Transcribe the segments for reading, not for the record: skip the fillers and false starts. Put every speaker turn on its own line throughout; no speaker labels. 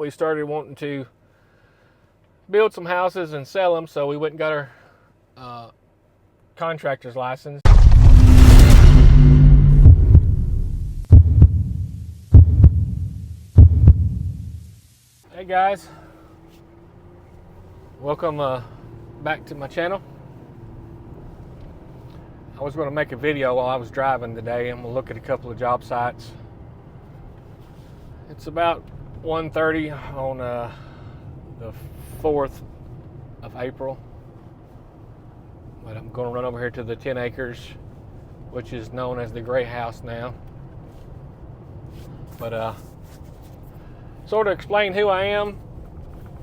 we started wanting to build some houses and sell them, so we went and got our contractor's license. Hey guys, welcome back to my channel. I was going to make a video while I was driving today. I'm going to look at a couple of job sites. It's about 1:30 on the 4th of April. But I'm going to run over here to the 10 acres, which is known as the Gray House now. But sort of explain who I am,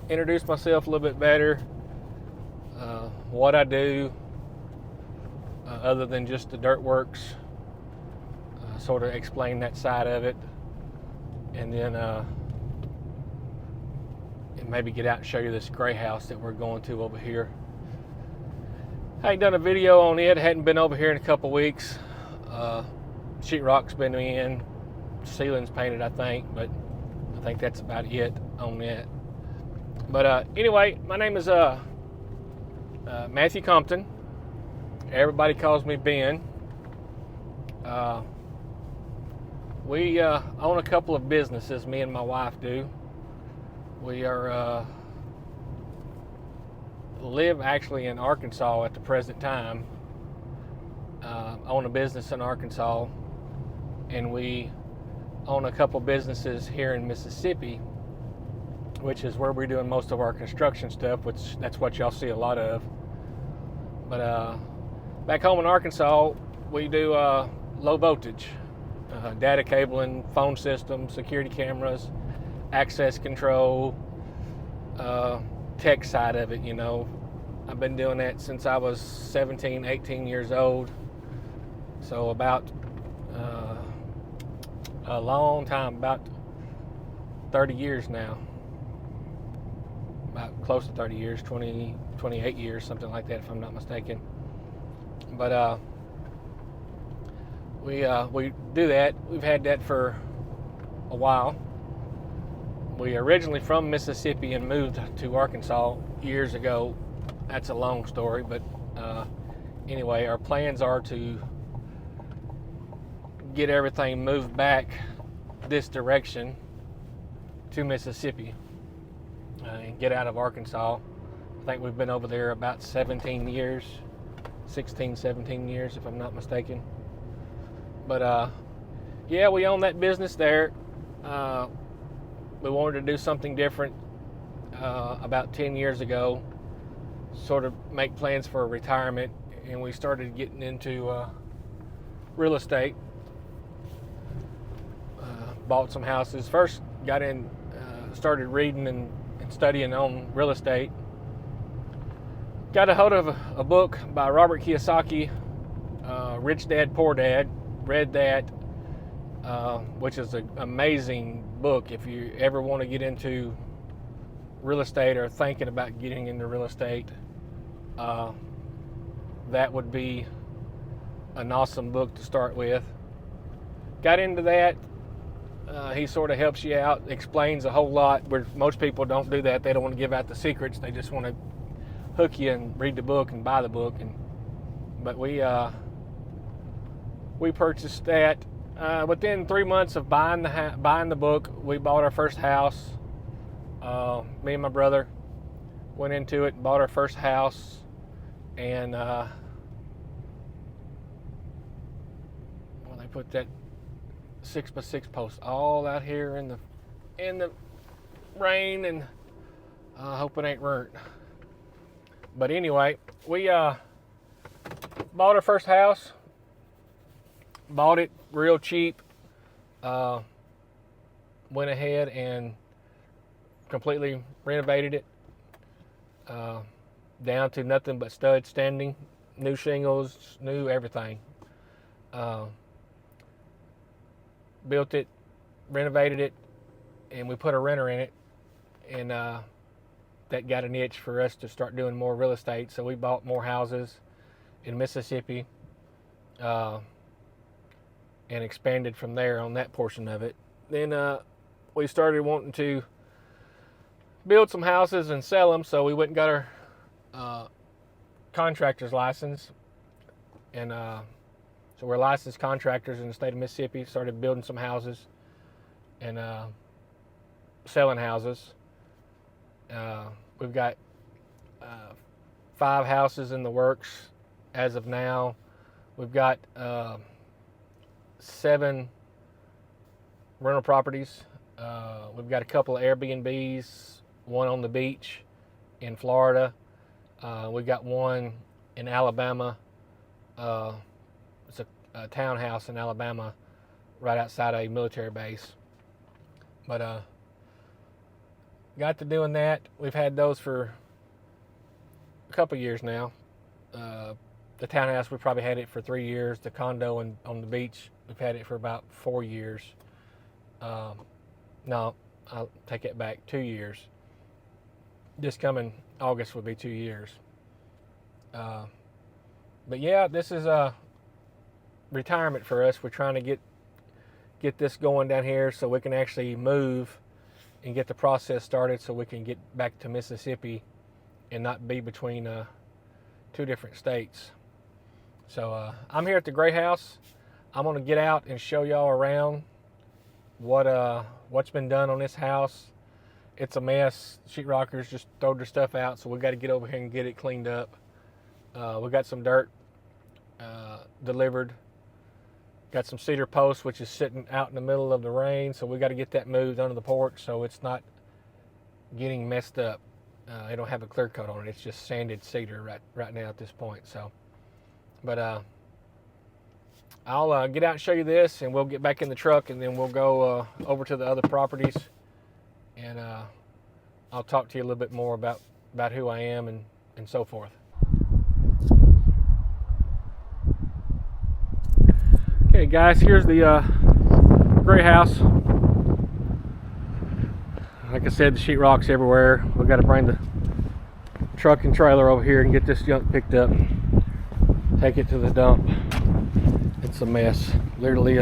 introduce myself a little bit better, what I do, other than just the DirtWorx, sort of explain that side of it, and then and maybe get out and show you this gray house that we're going to over here. I ain't done a video on it, hadn't been over here in a couple weeks. Sheetrock's been in, ceiling's painted I think, but I think that's about it on that. But anyway, my name is Matthew Compton. Everybody calls me Ben. We own a couple of businesses, me and my wife do. We are live actually in Arkansas at the present time. Own a business in Arkansas, and we own a couple businesses here in Mississippi, which is where we're doing most of our construction stuff, which that's what y'all see a lot of. But back home in Arkansas, we do low voltage, data cabling, phone systems, security cameras, access control, tech side of it, you know. I've been doing that since I was 17, 18 years old. So about a long time, about 30 years now. About close to 30 years, 28 years, something like that if I'm not mistaken. But we do that. We've had that for a while. We originally from Mississippi and moved to Arkansas years ago. That's a long story, but anyway, our plans are to get everything moved back this direction to Mississippi and get out of Arkansas. I think we've been over there about 17 years, 16, 17 years if I'm not mistaken. But yeah, we own that business there. We wanted to do something different about 10 years ago, sort of make plans for a retirement, and we started getting into real estate. Bought some houses. First got in, started reading and studying on real estate. Got a hold of a book by Robert Kiyosaki, Rich Dad, Poor Dad. Read that, which is an amazing book if you ever want to get into real estate or thinking about getting into real estate. That would be an awesome book to start with. Got into that. He sort of helps you out, explains a whole lot, where most people don't do that. They don't want to give out the secrets. They just want to hook you and read the book and buy the book. But we purchased that. Within 3 months of buying the book, we bought our first house. Me and my brother went into it and bought our first house, and they put that 6x6 post all out here in the rain, and I hope it ain't burnt. But anyway, we bought our first house. Bought it real cheap. Went ahead and completely renovated it down to nothing but stud standing, new shingles, new everything. Built it, renovated it, and we put a renter in it, and that got an itch for us to start doing more real estate. So we bought more houses in Mississippi and expanded from there on that portion of it. Then we started wanting to build some houses and sell them, so we went and got our contractor's license, and so we're licensed contractors in the state of Mississippi. Started building some houses and selling houses. We've got 5 houses in the works as of now. We've got 7 rental properties. We've got a couple of Airbnbs, one on the beach in Florida. We've got one in Alabama. It's a townhouse in Alabama right outside a military base. But got to doing that. We've had those for a couple years now. The townhouse, we probably had it for 3 years. The condo on the beach, we've had it for about 4 years. No, I'll take it back, 2 years. This coming August will be 2 years. But yeah, this is a retirement for us. We're trying to get this going down here so we can actually move and get the process started so we can get back to Mississippi and not be between 2 different states. So I'm here at the Gray House. I'm going to get out and show y'all around what's been done on this house. It's a mess. Sheetrockers just throw their stuff out, so we got to get over here and get it cleaned up. We got some dirt delivered. Got some cedar posts, which is sitting out in the middle of the rain, so we got to get that moved under the porch so it's not getting messed up. It don't have a clear coat on it. It's just sanded cedar right now at this point. So, but I'll get out and show you this, and we'll get back in the truck, and then we'll go over to the other properties, and I'll talk to you a little bit more about who I am and so forth. Okay, guys, here's the Gray House. Like I said, the sheetrock's everywhere. We've got to bring the truck and trailer over here and get this junk picked up, take it to the dump. It's a mess, literally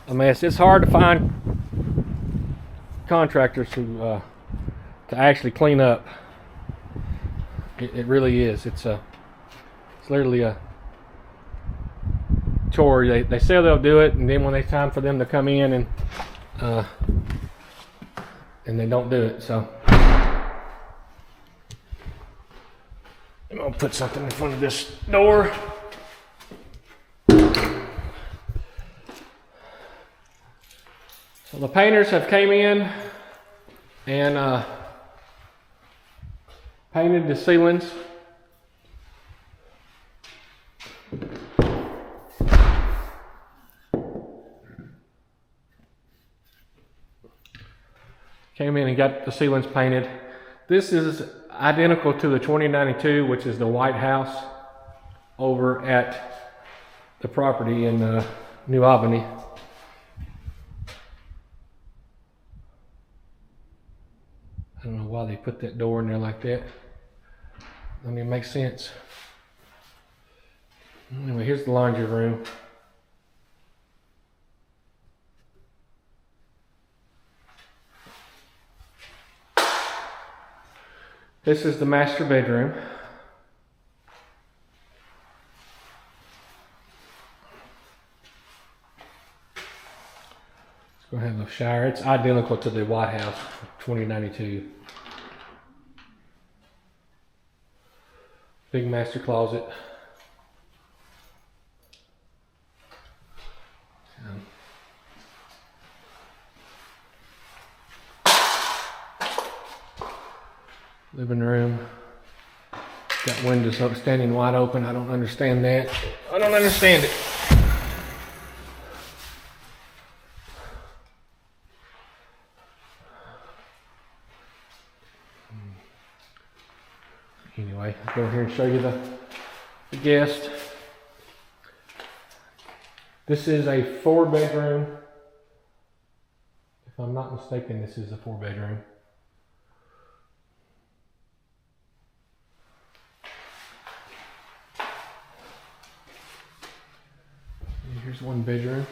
a mess. It's hard to find contractors to actually clean up. It really is. It's literally a chore. They say they'll do it, and then when it's time for them to come in and they don't do it. So I'm gonna put something in front of this door. So the painters have came in and painted the ceilings. Came in and got the ceilings painted. This is identical to the 2092, which is the White House over at the property in New Albany. I don't know why they put that door in there like that. I mean, it makes sense. Anyway, here's the laundry room. This is the master bedroom. It's going to have a shower. It's identical to the White House 2092. Big master closet. Living room. Got windows standing wide open. I don't understand that. I don't understand it. Anyway, I'll go here and show you the guest. This is a 4-bedroom. If I'm not mistaken, this is a 4-bedroom. Here's one bedroom.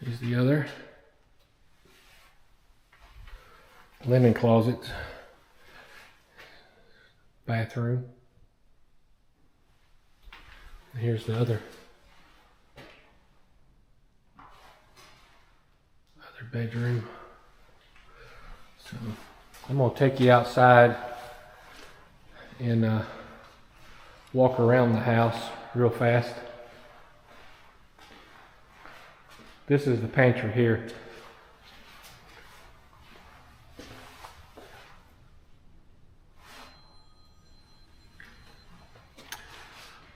Here's the other. linen closet, bathroom. Here's the other bedroom. So I'm gonna take you outside and walk around the house real fast. This is the pantry here.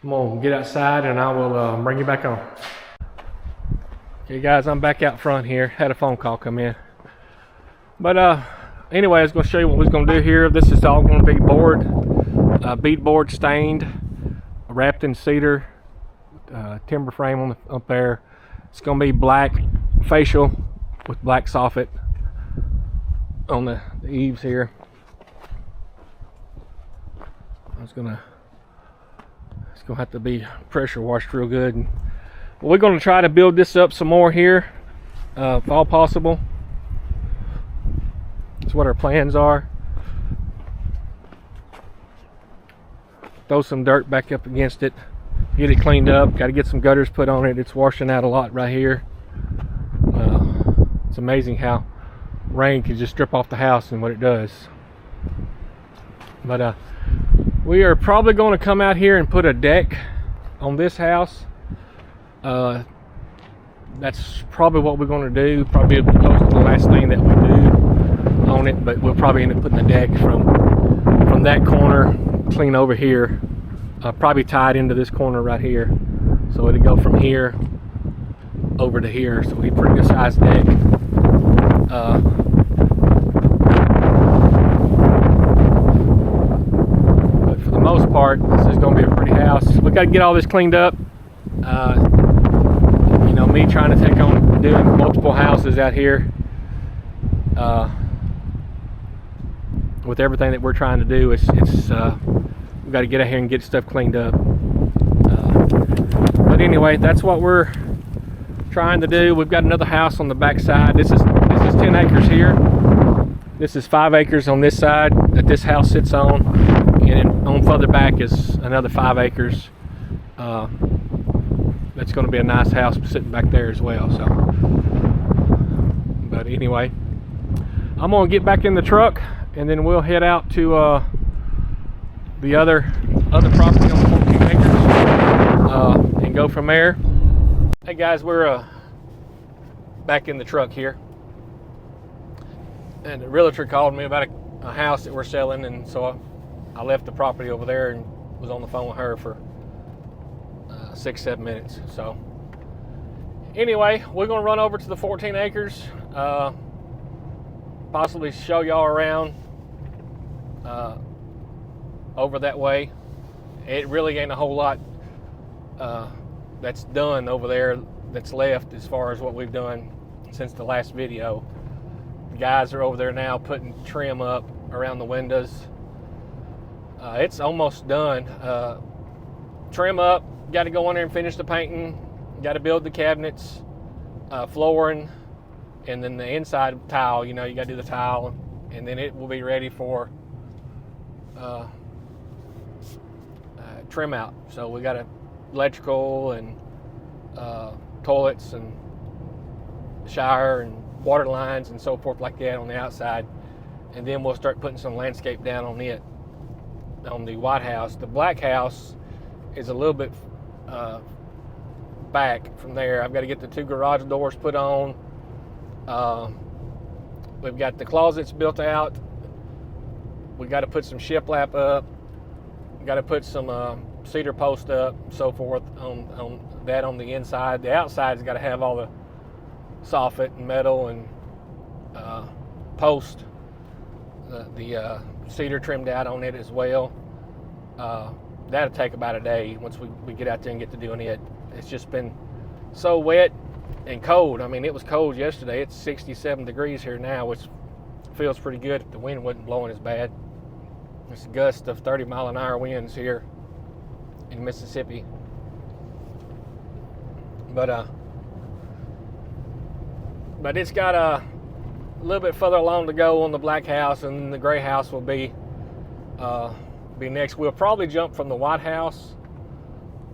I'm gonna get outside and I will bring you back on. Okay guys, I'm back out front here. Had a phone call come in. But anyway, I was gonna show you what we're gonna do here. This is all gonna be board, beadboard stained, wrapped in cedar, timber frame up there. It's gonna be black facial with black soffit on the eaves here. It's gonna have to be pressure washed real good. We're gonna try to build this up some more here, if all possible. That's what our plans are. Throw some dirt back up against it, get it cleaned up. Got to get some gutters put on it. It's washing out a lot right here. It's amazing how rain can just strip off the house and what it does. But we are probably going to come out here and put a deck on this house. That's probably what we're going to do. Probably close to the last thing that we do on it, but we'll probably end up putting a deck from that corner clean over here, probably tied into this corner right here. So it'll go from here over to here. So we need a pretty good sized deck. But for the most part, this is going to be a pretty house. We got to get all this cleaned up. You know, me trying to take on doing multiple houses out here, with everything that we're trying to do, we've got to get out here and get stuff cleaned up. But anyway, that's what we're trying to do. We've got another house on the back side. This is 10 acres here. This is 5 acres on this side that this house sits on, and then on further back is another 5 acres. That's going to be a nice house sitting back there as well. So, but anyway, I'm going to get back in the truck and then we'll head out to the other property on the 14 acres and go from there. Hey guys, we're back in the truck here, and the realtor called me about a house that we're selling, and so I left the property over there and was on the phone with her for 6-7 minutes. So anyway, we're going to run over to the 14 acres, possibly show y'all around over that way. It really ain't a whole lot that's done over there that's left as far as what we've done since the last video. The guys are over there now putting trim up around the windows. It's almost done. Trim up, got to go in there and finish the painting, got to build the cabinets, flooring, and then the inside tile. You know, you got to do the tile, and then it will be ready for trim out. So we got electrical and toilets and shower and water lines and so forth like that on the outside, and then we'll start putting some landscape down on it on the white house. The black house is a little bit back from there. I've got to get the 2 garage doors put on. We've got the closets built out. We got to put some shiplap up. We got to put some cedar post up, so forth on that on the inside. The outside's got to have all the soffit and metal and post. The cedar trimmed out on it as well. That'll take about a day once we get out there and get to doing it. It's just been so wet and cold. I mean, it was cold yesterday. It's 67 degrees here now, which feels pretty good if the wind wasn't blowing as bad. It's a gust of 30-mile-an-hour winds here in Mississippi. But it's got little bit further along to go on the black house, and the gray house will be next. We'll probably jump from the white house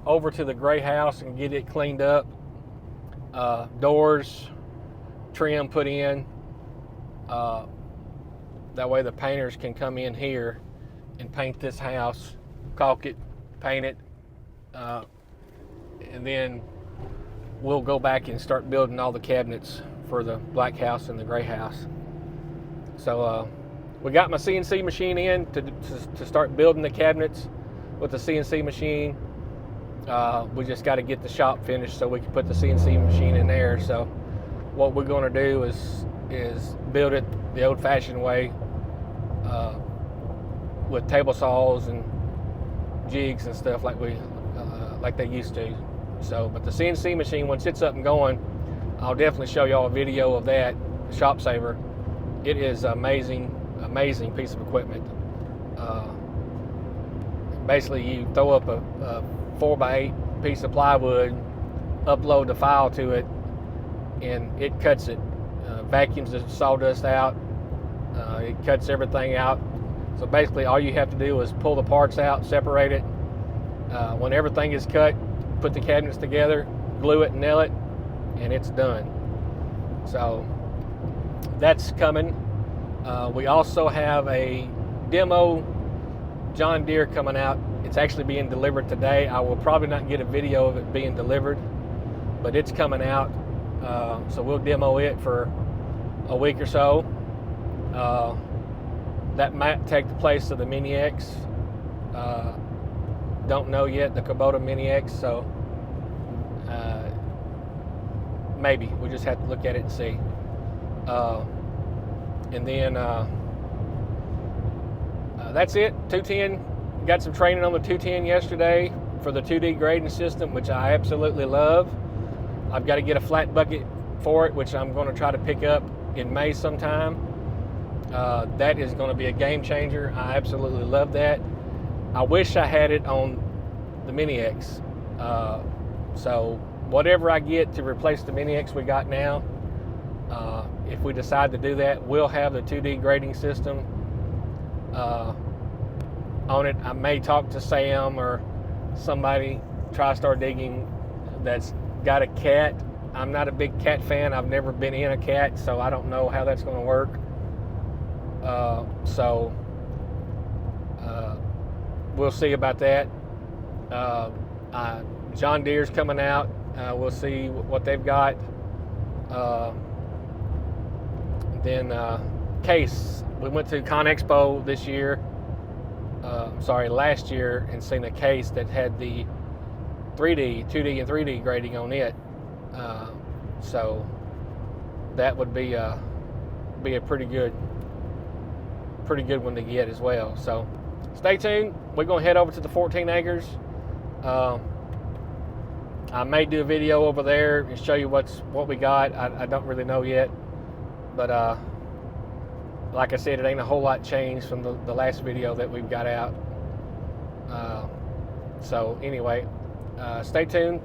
over to the gray house and get it cleaned up. Doors, trim put in. That way the painters can come in here and paint this house, caulk it, paint it, and then we'll go back and start building all the cabinets for the black house and the gray house. So we got my CNC machine in to start building the cabinets with the CNC machine. We just got to get the shop finished so we can put the CNC machine in there. So what we're going to do is build it the old-fashioned way, with table saws and jigs and stuff like they used to. So, but the CNC machine, once it's up and going, I'll definitely show y'all a video of that shop saver. It is amazing piece of equipment. Basically, you throw up a 4x8 piece of plywood, upload the file to it, and it cuts it. Vacuums the sawdust out. It cuts everything out. So basically, all you have to do is pull the parts out, separate it. When everything is cut, put the cabinets together, glue it, nail it, and it's done. So that's coming. We also have a demo John Deere coming out. It's actually being delivered today. I will probably not get a video of it being delivered, but it's coming out. So we'll demo it for a week or so. That might take the place of the Mini X. Don't know yet, the Kubota Mini X, so maybe. We just have to look at it and see. And then that's it. 210. Got some training on the 210 yesterday for the 2D grading system, which I absolutely love. I've got to get a flat bucket for it, which I'm going to try to pick up in May sometime. That is going to be a game changer. I absolutely love that. I wish I had it on the Mini X. So whatever I get to replace the Mini X we got now, if we decide to do that, we'll have the 2D grading system on it. I may talk to Sam or somebody, TriStar Digging, that's got a cat. I'm not a big cat fan. I've never been in a cat, so I don't know how that's going to work. We'll see about that. John Deere's coming out. We'll see what they've got. Then Case. We went to ConExpo this year. Last year, and seen a case that had the 2D and 3D grading on it. So that would be a pretty good one to get as well. So stay tuned. We're going to head over to the 14 acres. I may do a video over there and show you what we got. I don't really know yet, but like I said, it ain't a whole lot changed from the last video that we've got out. So anyway, stay tuned.